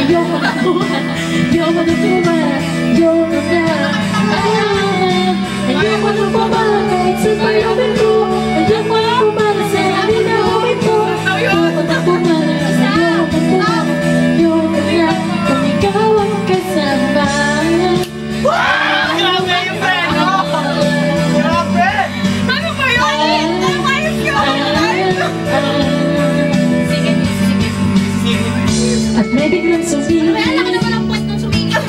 ayoko na pumalag, ayoko na pumalag, ayoko na. Ayoko na pumalag kahit sa bayawin ko, ayoko na pumalag sa dinawin ko. Ayoko na pumalag, ayoko na pumalag, ayoko na kung ikaw ang kasama. Grabe yung friend mo! Grabe! Ano ba yun? Ayos yun! Sige, sige. At may biglang sumingit. Kaya naman ang puwet ng sumingit.